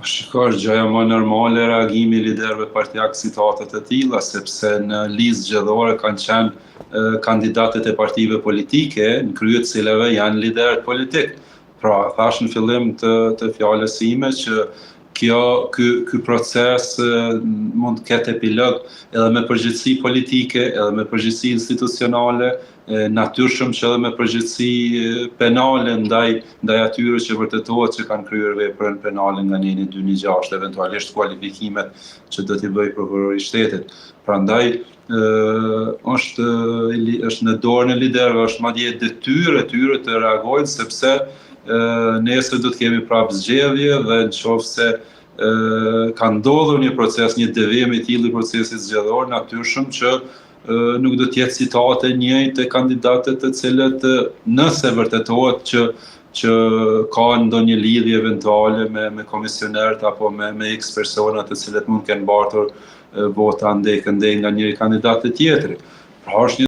Shiko, është gjëja më normale reagimi i liderëve partijak citatet e tilla, sepse në listë zgjedhore kanë qenë kandidatët e partive politike, në krye të cilave janë liderët politik. Pra, thash në fillim të fjalës sime që ky proces mund të ketë epilog edhe me përgjegjësi politike, edhe me përgjegjësi institucionale, natyrshëm që edhe me përgjegjësi penale ndaj atyre që vërtetohet që kanë kryer veprën penale nga neni 216, eventualisht kualifikimet që do t'i bëjë prokurori i shtetit. Prandaj është në dorën e liderëve, është madje detyrë e tyre të reagojnë sepse nesër do të kemi prapë zgjedhje dhe nëse ka ndodhur një proces, një devijim i tillë i procesit zgjedhor, natyrshëm që nuk do të jetë citate njëjtë e kandidatët të cilët nëse vërtetohet që ka ndonjë lidhje eventuale me komisionerët apo me X persona të cilët mund të kenë mbartur vota ndej nga njëri kandidat te tjetri. Pra është